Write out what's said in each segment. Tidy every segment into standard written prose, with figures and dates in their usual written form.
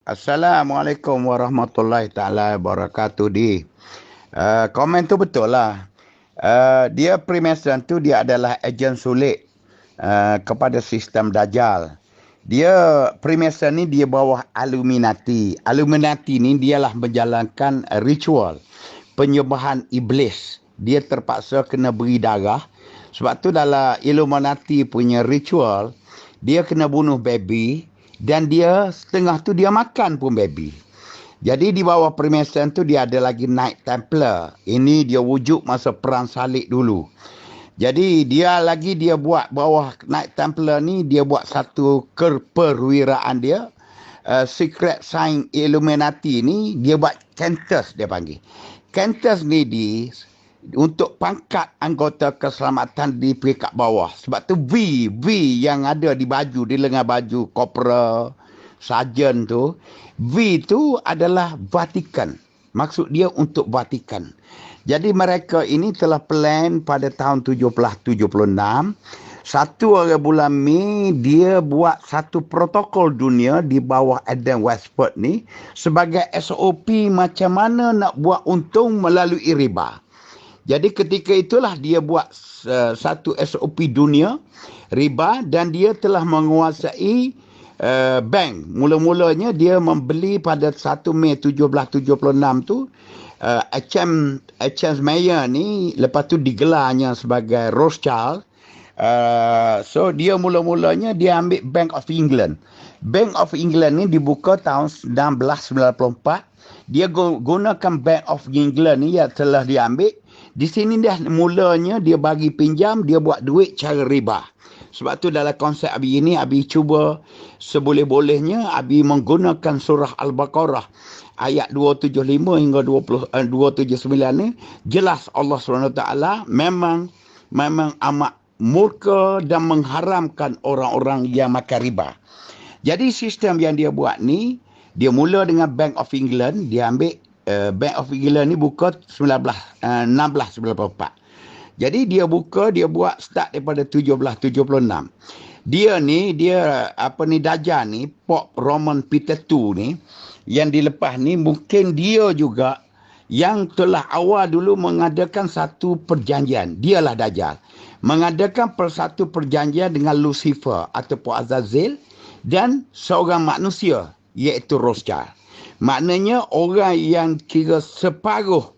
Assalamualaikum warahmatullahi taala wabarakatuh di. Komen tu betul lah. Dia Freemason tu dia adalah ejen sulit kepada sistem Dajjal. Dia Freemason ni dia bawah Illuminati. Illuminati ni dialah menjalankan ritual penyembahan iblis. Dia terpaksa kena beri darah. Sebab tu dalam Illuminati punya ritual, dia kena bunuh baby dan dia setengah tu dia makan pun baby. Jadi di bawah Freemason tu dia ada lagi Knight Templar. Ini dia wujud masa perang salib dulu. Jadi dia buat bawah Knight Templar ni dia buat satu perwiraan dia. Secret Sign Illuminati ni dia buat Cantus dia panggil. Cantus ni untuk pangkat anggota keselamatan di peringkat bawah. Sebab tu V yang ada di baju, di lengan baju Corporal, Sarjan tu, V tu adalah Vatikan. Maksud dia untuk Vatikan. Jadi mereka ini telah plan pada tahun 1776. 1 bulan Mei dia buat satu protokol dunia di bawah Adam Westport ni sebagai SOP macam mana nak buat untung melalui riba. Jadi ketika itulah dia buat satu SOP dunia riba dan dia telah menguasai bank. Mula-mulanya dia membeli pada 1 Mei 1776 tu H.M. Mayer ni lepas tu digelarnya sebagai Rothschild. So dia mula-mulanya dia ambil Bank of England. Bank of England ni dibuka tahun 1694. Dia gunakan Bank of England ni yang telah diambil. Di sini dah mulanya dia bagi pinjam, dia buat duit cara riba. Sebab tu dalam konsep Abi ini, Abi cuba seboleh-bolehnya, Abi menggunakan surah Al-Baqarah ayat 275 hingga 279 ni. Jelas Allah SWT memang amat murka dan mengharamkan orang-orang yang makan riba. Jadi sistem yang dia buat ni, dia mula dengan Bank of England, dia ambil Bank of England ni buka 1694. Jadi dia buat start daripada 1776. Dia Dajjal ni, Pope Roman Peter II ni, yang dilepas ni mungkin dia juga yang telah awal dulu mengadakan satu perjanjian. Dialah Dajjal. Mengadakan satu perjanjian dengan Lucifer ataupun Azazel dan seorang manusia iaitu Rothschild. Maknanya orang yang kira separuh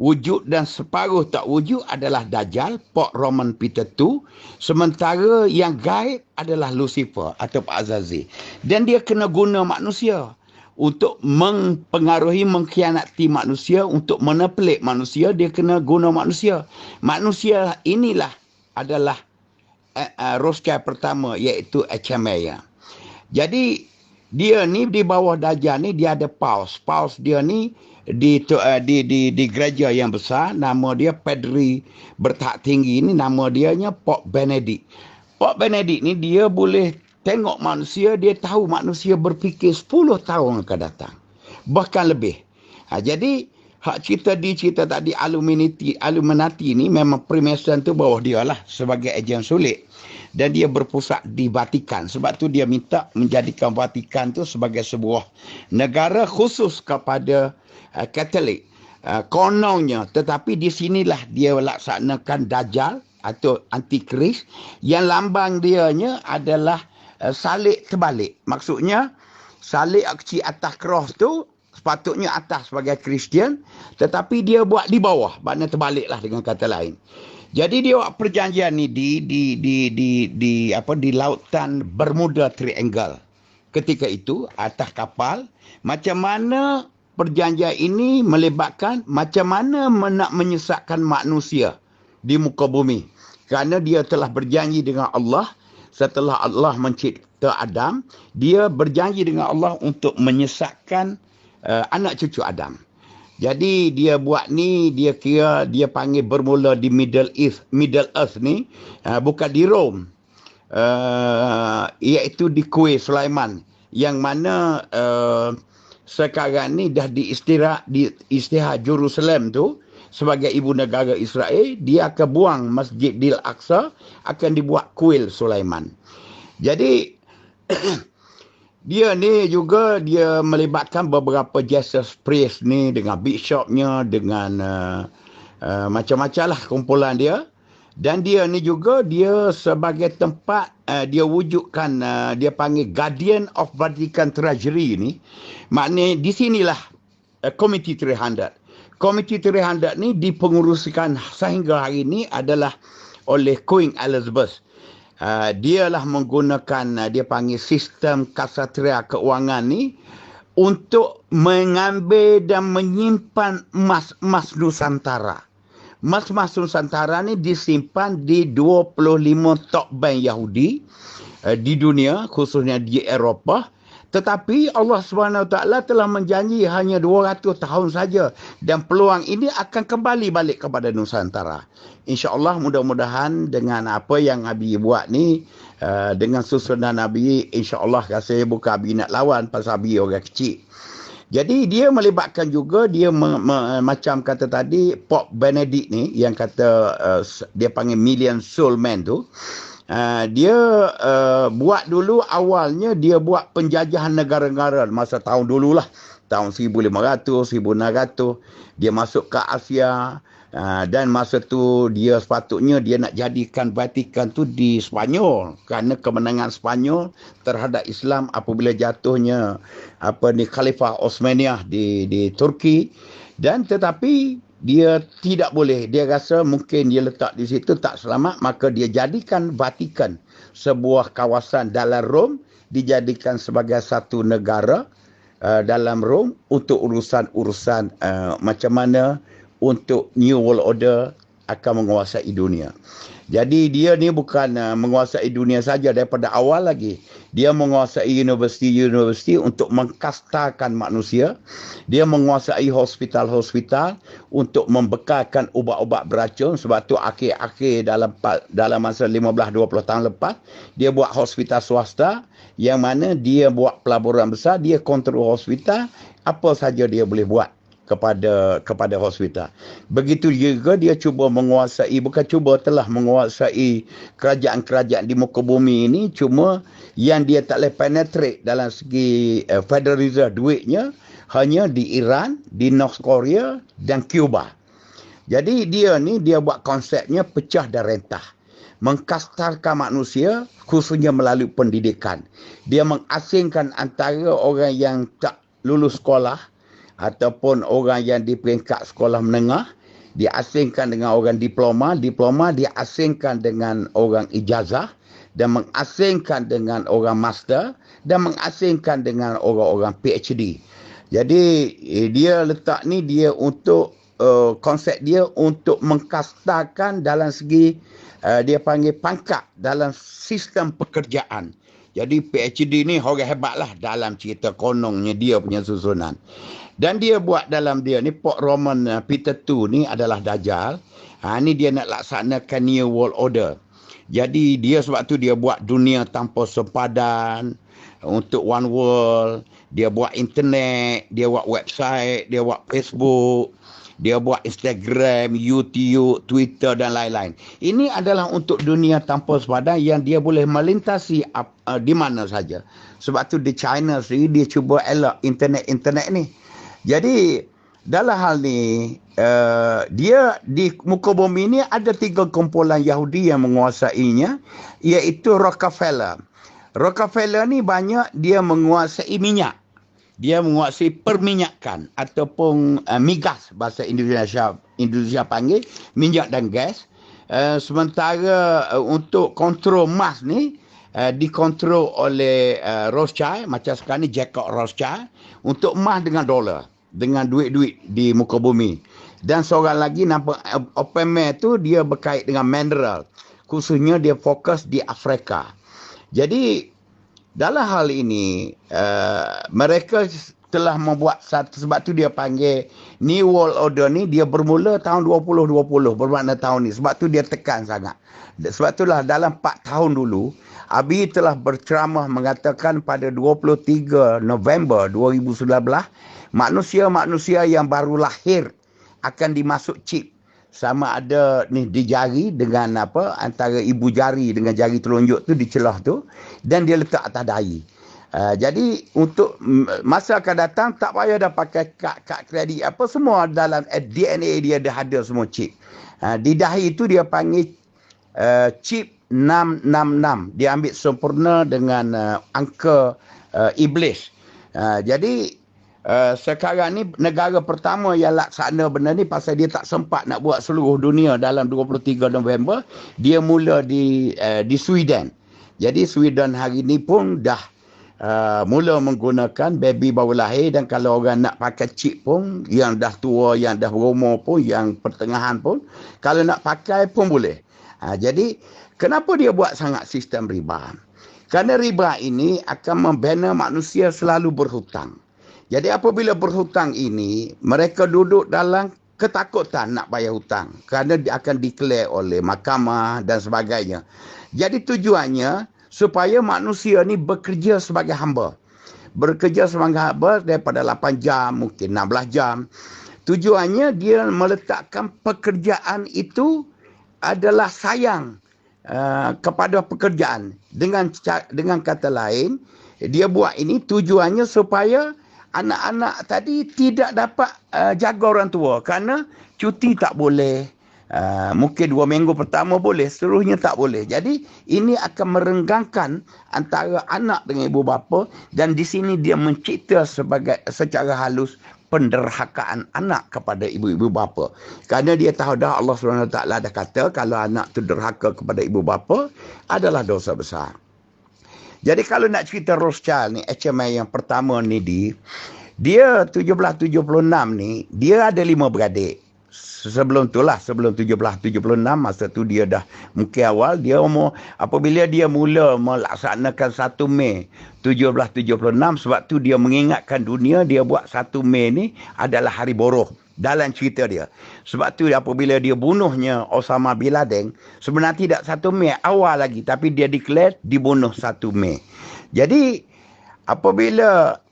wujud dan separuh tak wujud adalah Dajjal, Pope Roman Peter II. Sementara yang gaib adalah Lucifer atau Azazel. Dan dia kena guna manusia untuk mempengaruhi, mengkhianati manusia, untuk menepelik manusia. Dia kena guna manusia. Manusia inilah adalah Rothschild pertama iaitu H.M. Mayer. Jadi dia ni di bawah Dajjal ni dia ada paus. Paus dia ni di gereja yang besar, nama dia Padri bertahap tinggi ni, nama dianya Pope Benedict. Pope Benedict ni dia boleh tengok manusia, dia tahu manusia berfikir 10 tahun akan datang. Bahkan lebih. Jadi hak cerita tadi Illuminati ni memang Freemason tu bawah dia lah sebagai ejen sulit. Dan dia berpusat di Vatikan. Sebab tu dia minta menjadikan Vatikan tu sebagai sebuah negara khusus kepada Katolik. Kononnya, tetapi di sinilah dia laksanakan Dajjal atau Antikris yang lambang dianya adalah salib terbalik. Maksudnya salib kecil atas cross tu sepatutnya atas sebagai Kristian, tetapi dia buat di bawah, maknanya terbaliklah dengan kata lain. Jadi dia buat perjanjian ni di lautan Bermuda Triangle. Ketika itu atas kapal, macam mana perjanjian ini melibatkan macam mana nak menyesatkan manusia di muka bumi. Kerana dia telah berjanji dengan Allah setelah Allah mencipta Adam, dia berjanji dengan Allah untuk menyesatkan anak cucu Adam. Jadi dia buat ni, dia kira dia panggil bermula di Middle Earth ni, bukan di Rome, iaitu di Kuil Sulaiman, yang mana sekarang ni dah di istihad Jerusalem tu sebagai ibu negara Israel. Dia akan buang Masjidil Aqsa, akan dibuat Kuil Sulaiman. Jadi Dia ni juga dia melibatkan beberapa Jesus Priest ni dengan bishopnya, dengan macam-macam lah kumpulan dia. Dan dia ni juga dia sebagai tempat dia wujudkan, dia panggil Guardian of Vatican Treasury ni. Maknanya di sinilah Committee 300. Committee 300 ni dipengurusikan sehingga hari ini adalah oleh Queen Elizabeth. Dialah menggunakan dia panggil sistem kasatria keuangan ni untuk mengambil dan menyimpan emas-emas Nusantara. Emas-emas Nusantara ni disimpan di 25 top bank Yahudi di dunia, khususnya di Eropah. Tetapi Allah SWT telah menjanji hanya 200 tahun saja. Dan peluang ini akan kembali balik kepada Nusantara. InsyaAllah mudah-mudahan dengan apa yang Abi buat ni, dengan susunan Abi, insyaAllah saya bukan Abi nak lawan pasal Abi orang kecil. Jadi dia melibatkan juga, dia macam kata tadi, Pope Benedict ni, yang kata dia panggil Million Soul Man tu. Dia buat dulu awalnya dia buat penjajahan negara-negara masa tahun dululah, tahun 1500, 1600 dia masuk ke Asia, dan masa tu dia sepatutnya dia nak jadikan Vatikan tu di Spanyol kerana kemenangan Spanyol terhadap Islam apabila jatuhnya Khalifah Osmaniyah di Turki. Dan tetapi dia tidak boleh, dia rasa mungkin dia letak di situ tak selamat, maka dia jadikan Vatikan sebuah kawasan dalam Rom, dijadikan sebagai satu negara dalam Rom untuk urusan-urusan macam mana untuk New World Order akan menguasai dunia. Jadi dia ni bukan menguasai dunia saja daripada awal lagi. Dia menguasai universiti-universiti untuk mengkastakan manusia. Dia menguasai hospital-hospital untuk membekalkan ubat-ubat beracun. Sebab tu akhir-akhir dalam masa 15-20 tahun lepas, dia buat hospital swasta yang mana dia buat pelaburan besar, dia kontrol hospital, apa saja dia boleh buat kepada hospital. Begitu juga dia cuba menguasai, bukan cuba, telah menguasai kerajaan-kerajaan di muka bumi ini, cuma yang dia tak boleh penetrate dalam segi Federal Reserve duitnya hanya di Iran, di North Korea dan Cuba. Jadi dia buat konsepnya pecah dan rentah. Mengkastarkan manusia khususnya melalui pendidikan. Dia mengasingkan antara orang yang tak lulus sekolah ataupun orang yang di peringkat sekolah menengah, diasingkan dengan orang diploma diasingkan dengan orang ijazah, dan mengasingkan dengan orang master, dan mengasingkan dengan orang-orang PhD. Jadi dia letak ni dia untuk konsep dia untuk mengkastakan dalam segi dia panggil pangkat dalam sistem pekerjaan. Jadi PhD ni orang hebat lah dalam cerita konongnya dia punya susunan. Dan dia buat dalam dia ni, Pope Roman Peter II ni adalah Dajjal. Ni dia nak laksanakan New World Order. Jadi dia sebab tu dia buat dunia tanpa sempadan untuk One World. Dia buat internet, dia buat website, dia buat Facebook, dia buat Instagram, YouTube, Twitter dan lain-lain. Ini adalah untuk dunia tanpa sempadan yang dia boleh melintasi di mana saja. Sebab tu di China sendiri dia cuba elak internet ni. Jadi dalam hal ni dia di muka bumi ni ada 3 kumpulan Yahudi yang menguasainya, iaitu Rockefeller. Rockefeller ni banyak dia menguasai minyak. Dia menguasai perminyakan ataupun migas, bahasa Indonesia panggil minyak dan gas. Sementara untuk kontrol emas ni dikontrol oleh Rothschild, macam sekarang ni Jacob Rothschild, untuk emas dengan dolar, dengan duit-duit di muka bumi. Dan seorang lagi nampak Oppenheimer tu dia berkait dengan mineral, khususnya dia fokus di Afrika. Jadi dalam hal ini mereka telah membuat satu, sebab tu dia panggil New World Order ni dia bermula tahun 2020, bermakna tahun ni. Sebab tu dia tekan sangat. Sebab itulah dalam 4 tahun dulu Abi telah berceramah mengatakan pada 23 November 2019 manusia-manusia yang baru lahir akan dimasuk chip, sama ada ni di jari dengan antara ibu jari dengan jari telunjuk tu di celah tu, dan dia letak atas dahi. Jadi untuk masa akan datang tak payah dah pakai kad kredit apa, semua dalam DNA dia dah ada semua chip. Di dahi itu dia panggil chip 666. Dia ambil sempurna dengan angka iblis. Jadi sekarang ni negara pertama yang laksana benda ni pasal dia tak sempat nak buat seluruh dunia dalam 23 November. Dia mula di Sweden. Jadi Sweden hari ni pun dah mula menggunakan baby baru lahir, dan kalau orang nak pakai chip pun, yang dah tua, yang dah berumur pun, yang pertengahan pun, kalau nak pakai pun boleh. Jadi kenapa dia buat sangat sistem riba? Kerana riba ini akan membina manusia selalu berhutang. Jadi apabila berhutang ini, mereka duduk dalam ketakutan nak bayar hutang kerana dia akan declare oleh mahkamah dan sebagainya. Jadi tujuannya supaya manusia ni bekerja sebagai hamba. Bekerja sebagai hamba daripada 8 jam, mungkin 16 jam. Tujuannya dia meletakkan pekerjaan itu adalah sayang kepada pekerjaan. Dengan kata lain, dia buat ini tujuannya supaya anak-anak tadi tidak dapat jaga orang tua, kerana cuti tak boleh. Mungkin 2 minggu pertama boleh, seterusnya tak boleh. Jadi ini akan merenggangkan antara anak dengan ibu bapa, dan di sini dia mencipta secara halus penderhakaan anak kepada ibu-ibu bapa. Kerana dia tahu dah Allah SWT dah kata kalau anak tu derhaka kepada ibu bapa adalah dosa besar. Jadi kalau nak cerita Rothschild ni, HMI yang pertama ni, dia 1776 ni, dia ada 5 beradik. Sebelum 1776, masa tu dia dah mungkin awal, dia apabila dia mula melaksanakan 1 Mei 1776, sebab tu dia mengingatkan dunia, dia buat 1 Mei ni adalah hari buruh dalam cerita dia. Sebab tu apabila dia bunuhnya Osama bin Laden, sebenarnya tidak 1 Mei awal lagi, tapi dia declare dibunuh 1 Mei. Jadi apabila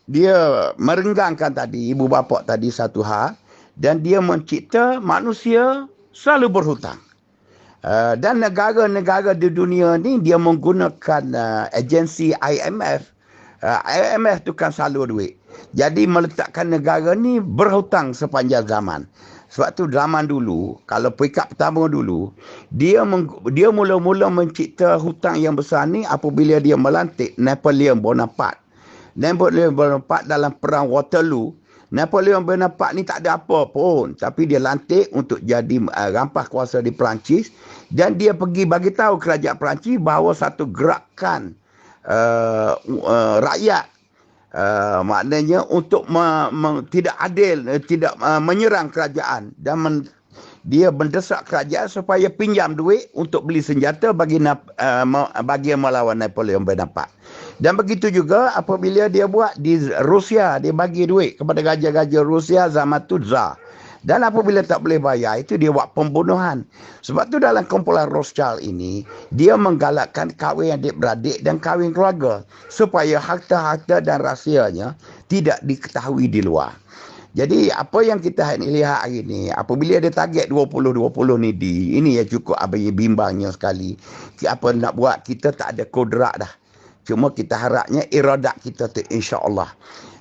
dia merenggangkan tadi ibu bapa tadi satu hal, dan dia mencipta manusia selalu berhutang. Dan negara-negara di dunia ni dia menggunakan agensi IMF. IMF tu kan salur duit. Jadi meletakkan negara ni berhutang sepanjang zaman. Sebab tu zaman dulu, kalau peringkat pertama dulu, dia mula-mula mencipta hutang yang besar ni apabila dia melantik Napoleon Bonaparte. Napoleon Bonaparte dalam perang Waterloo, Napoleon Bonaparte ni tak ada apa pun, tapi dia lantik untuk jadi rampas kuasa di Perancis, dan dia pergi bagi tahu kerajaan Perancis bahawa satu gerakan rakyat, maknanya untuk tidak adil, tidak menyerang kerajaan, dan dia mendesak kerajaan supaya pinjam duit untuk beli senjata bagi melawan Napoleon Bonaparte. Dan begitu juga apabila dia buat di Rusia, dia bagi duit kepada raja-raja Rusia zaman tu Tsar. Dan apabila tak boleh bayar, itu dia buat pembunuhan. Sebab tu dalam kumpulan Rothschild ini, dia menggalakkan kahwin adik-beradik dan kahwin keluarga, supaya harta-harta dan rahsianya tidak diketahui di luar. Jadi apa yang kita lihat hari ni, apabila dia target 2020 ni, ini ya cukup bimbangnya sekali. Apa nak buat, kita tak ada kodrat dah. Cuma kita harapnya iradat kita tu insya-Allah.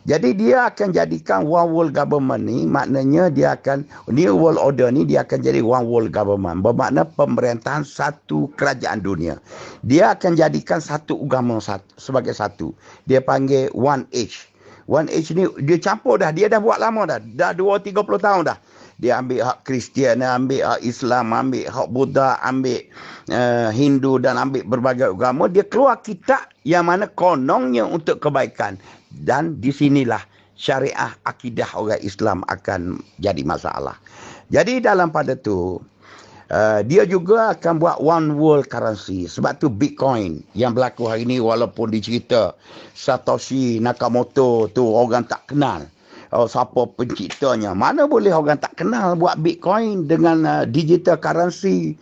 Jadi dia akan jadikan one world government ni, maknanya dia akan, new world order ni dia akan jadi one world government. Bermakna pemerintahan satu kerajaan dunia. Dia akan jadikan satu agama sebagai satu. Dia panggil One Age. One Age ni dia campur dah, dia dah buat lama dah. Dah 2-30 tahun dah. Dia ambil hak Kristian, ambil hak Islam, ambil hak Buddha, ambil Hindu, dan ambil berbagai agama. Dia keluar kitab yang mana kononnya untuk kebaikan. Dan di sinilah syariah akidah orang Islam akan jadi masalah. Jadi dalam pada tu, dia juga akan buat one world currency. Sebab tu Bitcoin yang berlaku hari ni, walaupun dicerita Satoshi Nakamoto tu orang tak kenal. Siapa penciptanya, mana boleh orang tak kenal buat Bitcoin dengan digital currency,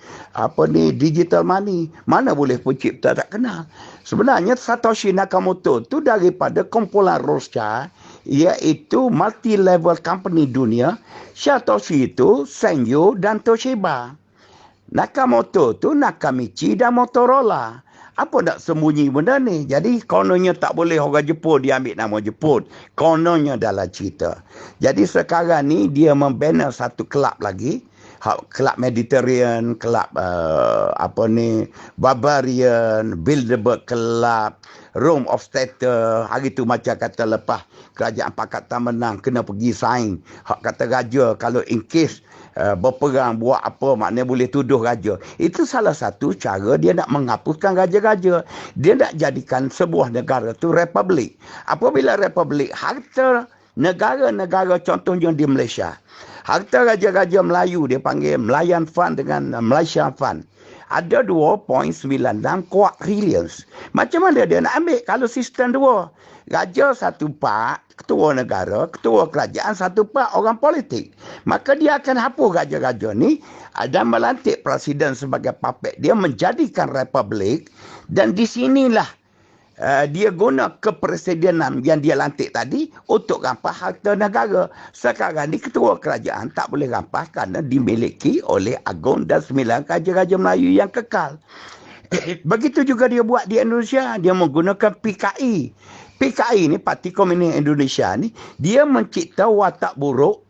digital money, mana boleh pencipta tak kenal. Sebenarnya Satoshi Nakamoto tu daripada kumpulan Rothschild, iaitu multi level company dunia. Satoshi itu Sanyo dan Toshiba. Nakamoto tu Nakamichi dan Motorola. Apa nak sembunyi benda ni? Jadi kononnya tak boleh orang Jepun dia ambil nama Jepun. Kononnya dalam cerita. Jadi sekarang ni dia membina satu kelab lagi. Kelab Mediterranean, kelab Barbarian, Bilderberg Club, Rome of Stater. Hari tu macam kata lepas kerajaan Pakatan menang kena pergi sign. Hak kata raja kalau in case berperang buat apa maknanya boleh tuduh raja. Itu salah satu cara dia nak menghapuskan raja-raja. Dia nak jadikan sebuah negara tu republik. Apabila republik, harta negara-negara contohnya di Malaysia, harta raja-raja Melayu dia panggil Melayan Fund dengan Malaysia Fund. Ada 2.96 kuat trillions. Macam mana dia nak ambil kalau sistem dua? Raja satu part, ketua negara, ketua kerajaan satu part orang politik. Maka dia akan hapus raja-raja ni dan melantik presiden sebagai puppet. Dia menjadikan republik dan di sinilah dia guna kepresidenan yang dia lantik tadi untuk rampas harta negara. Sekarang ni ketua kerajaan tak boleh rampas kerana dimiliki oleh Agong dan 9 raja-raja Melayu yang kekal. Begitu juga dia buat di Indonesia. Dia menggunakan PKI. PKI ni, Parti Komunis Indonesia ni, dia mencipta watak buruk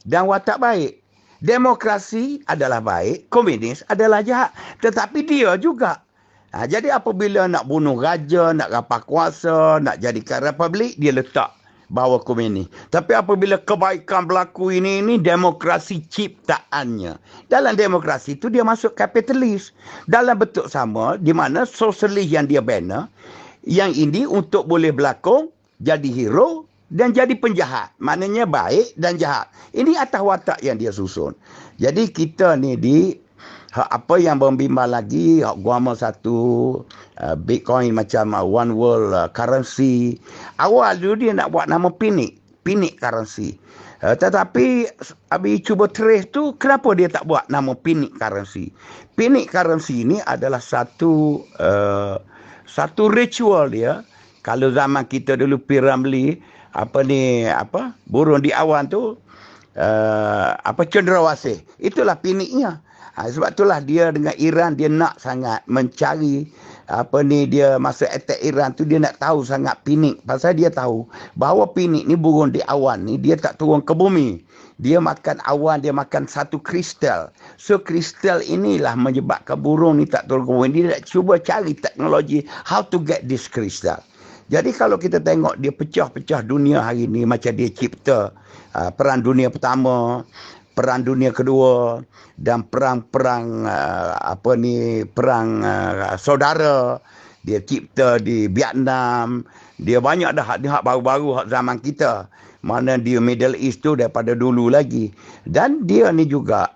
dan watak baik. Demokrasi adalah baik, komunis adalah jahat. Tetapi dia juga. Jadi apabila nak bunuh raja, nak rampas kuasa, nak jadikan republik, dia letak bahawa komunis. Tapi apabila kebaikan berlaku ini demokrasi ciptaannya. Dalam demokrasi itu dia masuk kapitalis. Dalam bentuk sama, di mana sosialis yang dia bina, yang ini untuk boleh berlakon, jadi hero dan jadi penjahat. Maknanya baik dan jahat. Ini atas watak yang dia susun. Jadi kita ni apa yang membimbang lagi, guama satu, Bitcoin macam one world currency. Awal dulu dia nak buat nama Pinik currency. Tetapi habis cuba trace tu, kenapa dia tak buat nama Pinik currency? Pinik currency ni adalah satu ritual dia. Kalau zaman kita dulu Piramli, burung di awan tu, cenderawasih. Itulah Piniknya. Sebab itulah dia dengan Iran dia nak sangat mencari dia masa attack Iran tu dia nak tahu sangat Pinik. Pasal dia tahu bahawa Pinik ni burung di awan ni dia tak turun ke bumi. Dia makan awan, dia makan satu kristal. So kristal inilah menyebabkan burung ni tak turun ke bumi. Dia nak cuba cari teknologi how to get this crystal. Jadi kalau kita tengok dia pecah-pecah dunia hari ni macam dia cipta Perang Dunia Pertama, Perang Dunia Kedua dan perang saudara. Dia cipta di Vietnam. Dia banyak dah hak baru-baru hak zaman kita. Mana dia Middle East tu daripada dulu lagi. Dan dia ni juga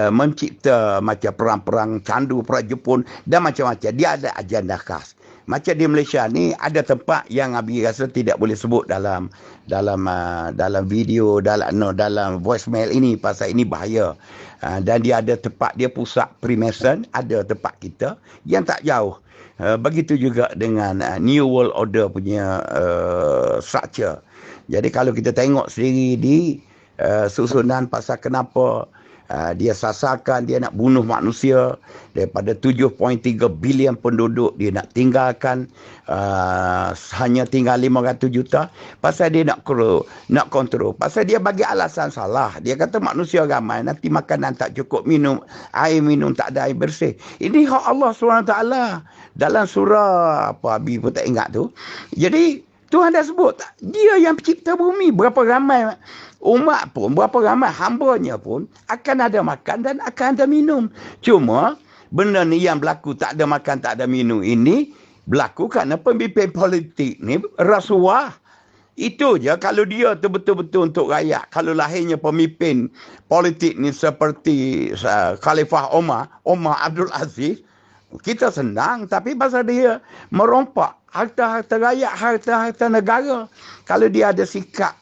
mencipta macam perang-perang candu, perang Jepun dan macam-macam. Dia ada agenda khas. Macam di Malaysia ni ada tempat yang Abi rasa tidak boleh sebut dalam video, dalam voicemail ini pasal ini bahaya. Dan dia ada tempat dia pusat Freemason, ada tempat kita yang tak jauh. Begitu juga dengan New World Order punya structure. Jadi kalau kita tengok sendiri di susunan pasal kenapa dia sasarkan, dia nak bunuh manusia daripada 7.3 bilion penduduk, dia nak tinggalkan hanya tinggal 500 juta pasal dia nak kontrol. Pasal dia bagi alasan salah. Dia kata manusia ramai nanti makanan tak cukup, air minum tak ada air bersih. Ini hak Allah SWT dalam surah Abi pun tak ingat tu. Jadi Tuhan dah sebut dia yang pencipta bumi. Berapa ramai umat pun, berapa ramai hambanya pun akan ada makan dan akan ada minum. Cuma benda ni yang berlaku tak ada makan, tak ada minum ini berlaku kerana pemimpin politik ni rasuah. Itu je. Kalau dia tu betul-betul untuk rakyat. Kalau lahirnya pemimpin politik ni seperti Khalifah Omar Abdul Aziz, kita senang. Tapi pasal dia merompak harta-harta rakyat, harta-harta negara. Kalau dia ada sikap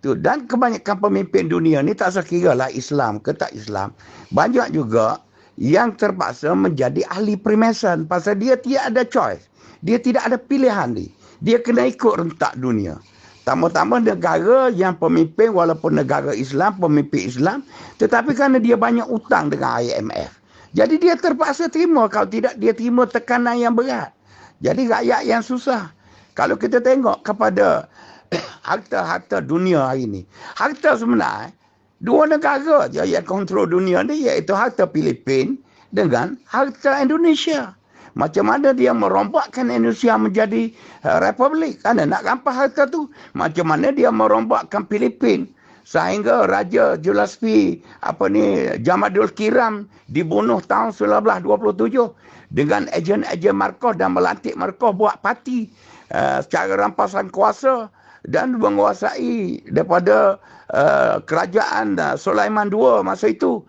tu. Dan kebanyakan pemimpin dunia ni tak sekira lah Islam ke tak Islam. Banyak juga yang terpaksa menjadi ahli Freemason. Pasal dia tidak ada choice. Dia tidak ada pilihan ni. Dia kena ikut rentak dunia. Tambah-tambah negara yang pemimpin walaupun negara Islam, pemimpin Islam. Tetapi kerana dia banyak utang dengan IMF. Jadi dia terpaksa terima. Kalau tidak dia terima tekanan yang berat. Jadi rakyat yang susah. Kalau kita tengok kepada harta-harta dunia hari ini, harta sebenar, dua negara je yang kontrol dunia ni, iaitu harta Filipin dengan harta Indonesia. Macam mana dia merombakkan Indonesia menjadi republik? Kan nak rampas harta tu. Macam mana dia merombakkan Filipin sehingga Raja Julaspi Jamadul Kiram dibunuh tahun 1927 dengan ejen-ejen Marcos dan melantik Marcos buat parti secara rampasan kuasa dan menguasai daripada kerajaan Sulaiman II masa itu.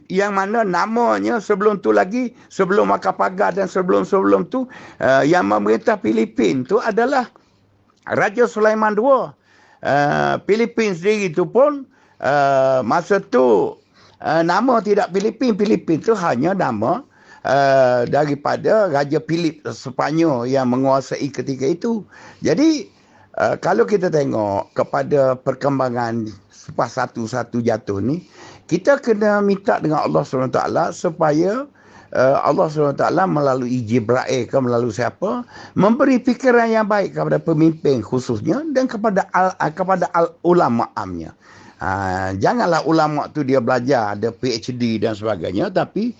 Yang mana namanya sebelum tu lagi, sebelum Macapagal dan sebelum-sebelum tu, yang memerintah Filipin tu adalah Raja Sulaiman II. Filipin sendiri tu pun masa tu nama tidak Filipin. Filipin tu hanya nama daripada Raja Philip Sepanyol yang menguasai ketika itu. Jadi kalau kita tengok kepada perkembangan selepas satu-satu jatuh ni, kita kena minta dengan Allah SWT supaya Allah SWT melalui Jibril ke melalui siapa memberi fikiran yang baik kepada pemimpin khususnya dan kepada ulama-amnya. Janganlah ulama tu dia belajar ada PhD dan sebagainya, tapi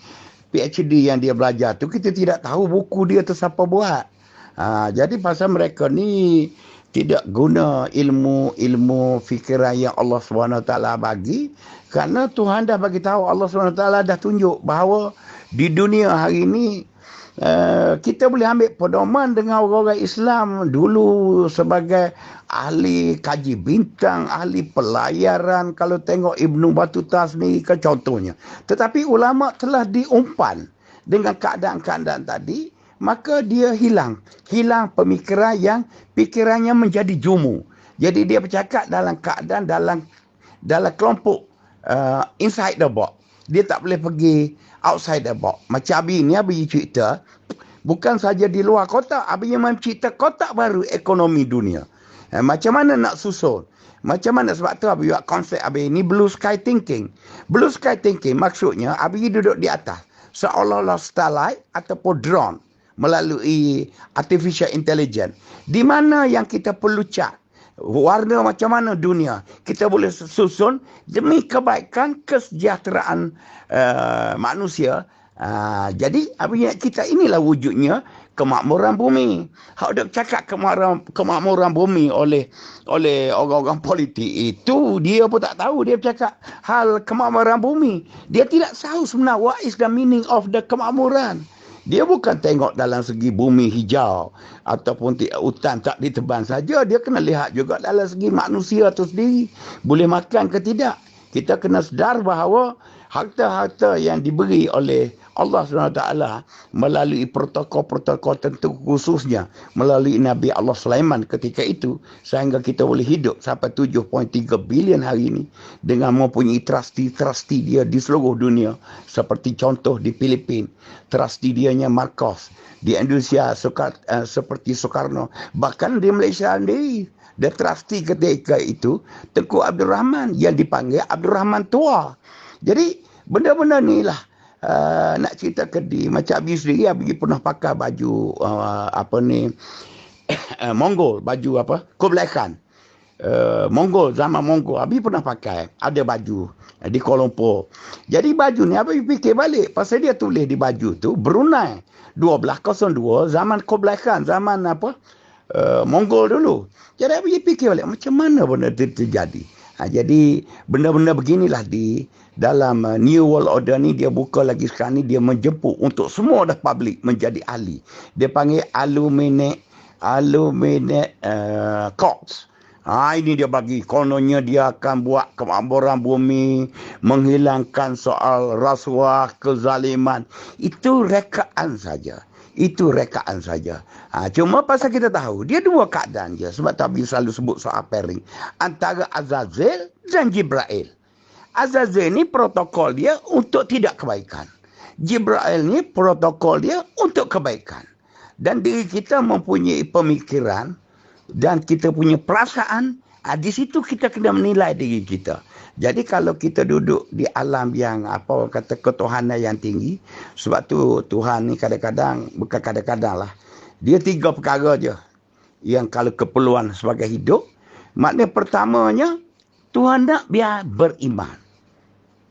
PhD yang dia belajar tu kita tidak tahu buku dia tu siapa buat. Jadi pasal mereka ni tidak guna ilmu fikiran yang Allah SWT bagi, kerana Tuhan dah bagi tahu, Allah SWT dah tunjuk bahawa di dunia hari ini kita boleh ambil pedoman dengan orang-orang Islam dulu sebagai ahli kaji bintang, ahli pelayaran. Kalau tengok Ibnu Battuta sendiri ke contohnya. Tetapi ulama telah diumpan dengan keadaan-keadaan tadi, maka dia hilang pemikiran yang pikirannya menjadi jumu. Jadi dia bercakap dalam keadaan dalam kelompok inside the box. Dia tak boleh pergi outside the box. Macam Abi ni, Abi cerita bukan saja di luar kotak, Abi mencipta kotak baru ekonomi dunia. Macam mana nak susun? Macam mana? Sebab tu Abi buat konsep Abi ni blue sky thinking. Blue sky thinking maksudnya Abi duduk di atas seolah-olah starlight ataupun drone melalui artificial intelligence. Di mana yang kita perlu cat warna macam mana dunia, kita boleh susun demi kebaikan kesejahteraan manusia. Jadi apabila kita inilah wujudnya kemakmuran bumi. Hak dak cakap kemakmuran bumi oleh orang-orang politik itu, dia pun tak tahu. Dia bercakap hal kemakmuran bumi. Dia tidak tahu sebenarnya what is the meaning of the kemakmuran. Dia bukan tengok dalam segi bumi hijau ataupun hutan tak ditebang saja. Dia kena lihat juga dalam segi manusia itu sendiri. Boleh makan ke tidak. Kita kena sedar bahawa harta-harta yang diberi oleh Allah SWT melalui protokol-protokol tentu, khususnya melalui Nabi Allah Sulaiman ketika itu, sehingga kita boleh hidup sampai 7.3 bilion hari ini dengan mempunyai trustee dia di seluruh dunia. Seperti contoh di Filipin, trustee dianya Marcos. Di Indonesia seperti Soekarno. Bahkan di Malaysia sendiri, the trustee ketika itu Tengku Abdul Rahman yang dipanggil Abdul Rahman Tua. Jadi benda-benda ni lah nak cerita ke macam Abi sendiri. Abi pernah pakai baju Mongol, baju Kublai Khan. Mongol, zaman Mongol Abi pernah pakai, ada baju di Kuala Lumpur. Jadi baju ni Abi fikir balik, pasal dia tulis di baju tu Brunei 1202 zaman Kublai Khan, zaman Mongol dulu. Jadi Abi fikir balik macam mana benda tu terjadi. Jadi benda-benda beginilah di dalam New World Order ni, dia buka lagi sekarang ni, dia menjemput untuk semua dah public menjadi ahli. Dia panggil Illuminate Corps. Ini dia bagi, kononnya dia akan buat kemakmuran bumi, menghilangkan soal rasuah, kezaliman. Itu rekaan saja. Cuma pasal kita tahu dia dua keadaan je. Sebab Tabi selalu sebut soal pairing antara Azazel dan Jibril. Azazel ni protokol dia untuk tidak kebaikan. Jibril ni protokol dia untuk kebaikan. Dan diri kita mempunyai pemikiran dan kita punya perasaan. Di situ kita kena menilai diri kita. Jadi kalau kita duduk di alam yang ketuhanan yang tinggi, sebab tu Tuhan ni kadang-kadang, bukan kadang-kadang lah, Dia 3 perkara je. Yang kalau keperluan sebagai hidup. Maknanya pertamanya, Tuhan nak biar beriman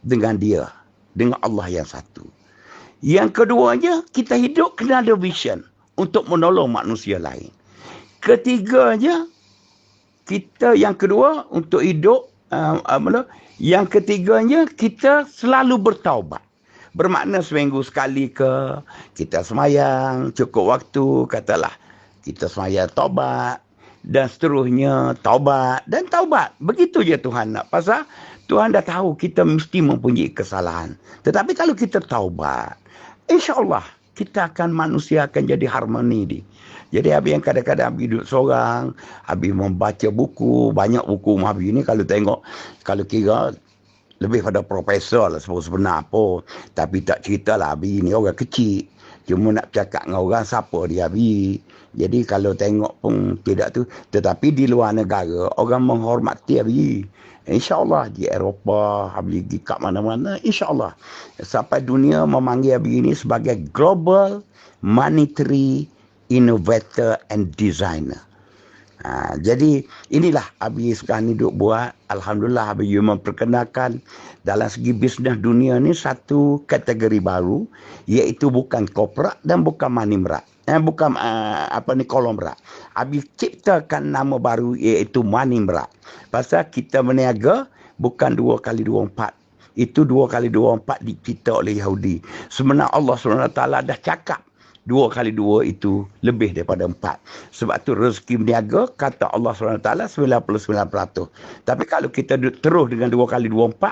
dengan dia. Dengan Allah yang satu. Yang keduanya, kita hidup kena ada vision untuk menolong manusia lain. Ketiganya, yang kedua untuk hidup, yang ketiganya kita selalu bertaubat. Bermakna seminggu sekali ke kita semayang, cukup waktu, katalah kita semayang taubat, dan seterusnya taubat dan taubat. Begitu je Tuhan nak. Pasal Tuhan dah tahu kita mesti mempunyai kesalahan. Tetapi kalau kita taubat, insya-Allah kita akan manusia akan jadi harmoni ni. Jadi Abi yang kadang-kadang Abi duduk seorang, Abi membaca buku, banyak buku Abi ni kalau tengok, kalau kira lebih pada profesor lah sebenar apa. Tapi tak ceritalah Abi ni orang kecil. Cuma nak cakap dengan orang siapa dia Abi. Jadi kalau tengok pun tidak tu. Tetapi di luar negara, orang menghormati Abi. InsyaAllah di Eropah, Abi pergi kat mana-mana, insyaAllah. Sampai dunia memanggil Abi ini sebagai Global Monetary Innovator and Designer. Jadi inilah Abi sekarang ni duk buat. Alhamdulillah Abi memperkenalkan dalam segi bisnes dunia ni satu kategori baru, iaitu bukan korporat dan bukan money merak. Bukan konglomerat. Abi ciptakan nama baru iaitu money merak. Pasal kita berniaga bukan 2x24. Itu 2x24 dicipta oleh Yahudi. Sebenarnya Allah SWT dah cakap 2x2 itu lebih daripada 4. Sebab tu rezeki berniaga, kata Allah SWT 99%. Tapi kalau kita terus dengan 2x24,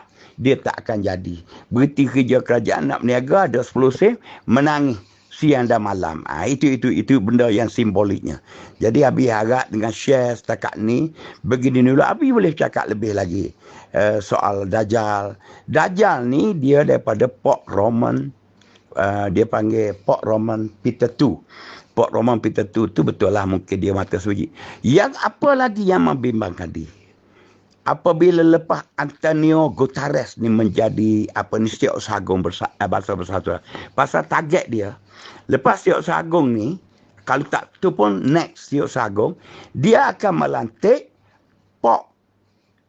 dia tak akan jadi. Berhenti kerja kerajaan nak berniaga, ada 10 sen, menangis siang dan malam. Itu benda yang simboliknya. Jadi Abi harap dengan share setakat ni, begini dulu Abi boleh cakap lebih lagi soal Dajjal. Dajjal ni dia daripada Port Roman. Dia panggil Port Roman Peter II. Port Roman Peter II tu betul lah mungkin dia mata suci. Yang apa lagi yang membimbangkan dia? Apabila lepas Antonio Guterres ni menjadi Setiausaha Agung Bangsa Bersatu. Pasal target dia, lepas Setiausaha Agung ni, kalau tak tu pun next Setiausaha Agung, dia akan melantik Pop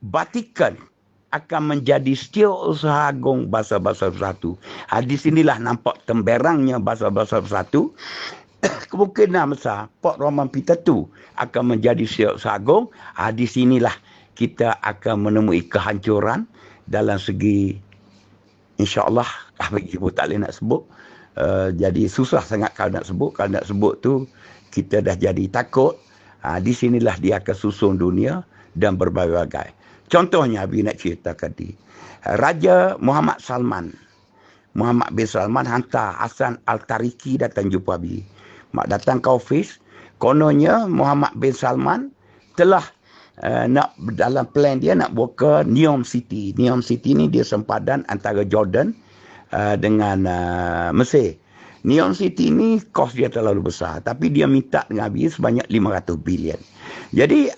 Vatican akan menjadi Setiausaha Agung Bangsa Bersatu. Di sinilah nampak temberangnya Bangsa Bersatu. Kemungkinan besar Port Roman Peter II akan menjadi Setiausaha Agung. Di sinilah kita akan menemui kehancuran dalam segi, insya-Allah, ibu tak boleh nak sebut. Jadi susah sangat kalau nak sebut. Kalau nak sebut tu kita dah jadi takut. Di sinilah dia akan susun dunia dan berbagai-bagai. Contohnya Abi nak cerita tadi. Raja Muhammad bin Salman hantar Hasan Al-Tariki datang jumpa Abi. Mak datang ke office. Kononnya Muhammad bin Salman telah nak dalam plan dia nak buka Neom City. Neom City ni dia sempadan antara Jordan dengan Mesir. Neom City ni kos dia terlalu besar, tapi dia minta dengan Abi sebanyak 500 bilion. Jadi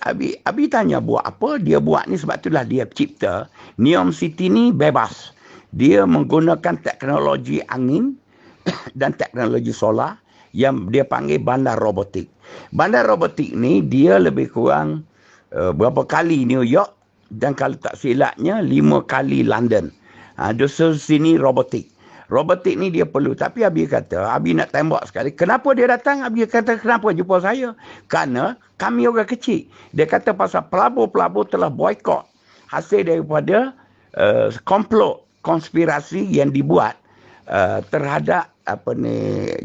Abi tanya buat apa? Dia buat ni sebab itulah dia cipta Neom City ni bebas. Dia menggunakan teknologi angin dan teknologi solar yang dia panggil bandar robotik. Bandar robotik ni dia lebih kurang berapa kali New York, dan kalau tak silapnya 5 kali London. Dosa sini robotik. Robotik ni dia perlu. Tapi Abi kata, Abi nak tembak sekali. Kenapa dia datang? Abi kata, kenapa jumpa saya? Kerana kami orang kecil. Dia kata pasal pelabur-pelabur telah boykot hasil daripada komplot, konspirasi yang dibuat terhadap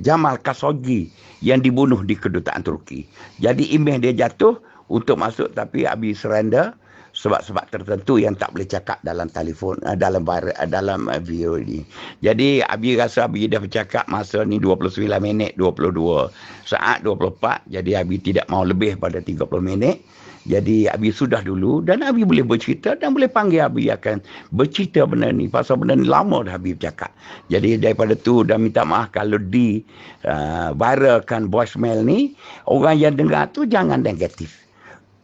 Jamal Khashoggi yang dibunuh di kedutaan Turki. Jadi email dia jatuh untuk masuk, tapi Abi surrender sebab-sebab tertentu yang tak boleh cakap dalam telefon, dalam video ini. Jadi Abi rasa Abi dah bercakap masa ni 29 minit 22 saat 24. Jadi Abi tidak mau lebih pada 30 minit. Jadi Abi sudah dulu, dan Abi boleh bercerita dan boleh panggil Abi akan bercerita benda ni. Pasal benda ni lama dah Abi bercakap. Jadi daripada tu dah minta maaf kalau viralkan voicemail ni, orang yang dengar tu jangan negatif.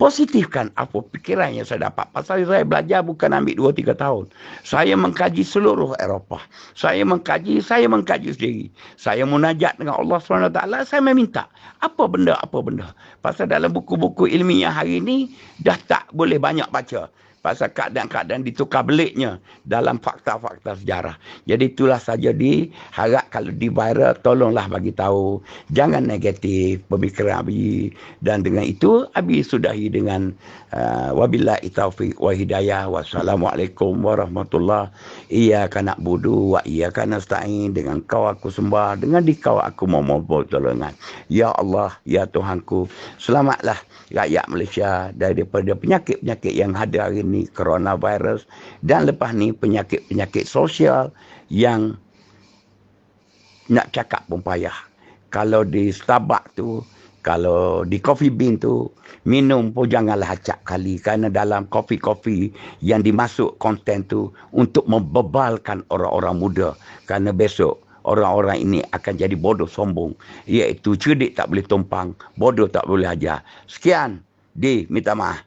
Positifkan apa fikiran yang saya dapat. Pasal saya belajar bukan ambil 2-3 tahun. Saya mengkaji seluruh Eropah. Saya mengkaji sendiri. Saya munajat dengan Allah SWT. Saya meminta. Apa benda. Pasal dalam buku-buku ilmiah hari ini, dah tak boleh banyak baca. Pasal keadaan-keadaan ditukar beliknya dalam fakta-fakta sejarah. Jadi itulah saja diharap kalau di viral, tolonglah bagi tahu. Jangan negatif pemikiran Abi. Dan dengan itu, Abi sudahi dengan wabillahi taufiq wa hidayah. Wassalamualaikum warahmatullahi. Iyyaka na'budu wa iyyaka nasta'in. Dengan kau aku sembah, dengan di kau aku memohon pertolongan. Ya Allah, ya Tuhanku, selamatlah rakyat Malaysia daripada penyakit-penyakit yang ada hari ini, coronavirus, dan lepas ni penyakit-penyakit sosial yang nak cakap pun payah. Kalau di Starbucks tu, kalau di Coffee Bean tu, minum pun janganlah acap kali, kerana dalam kopi-kopi yang dimasuk konten tu untuk membebalkan orang-orang muda, kerana besok orang-orang ini akan jadi bodoh sombong, iaitu cerdik tak boleh tumpang, bodoh tak boleh ajar. Sekian, minta maaf.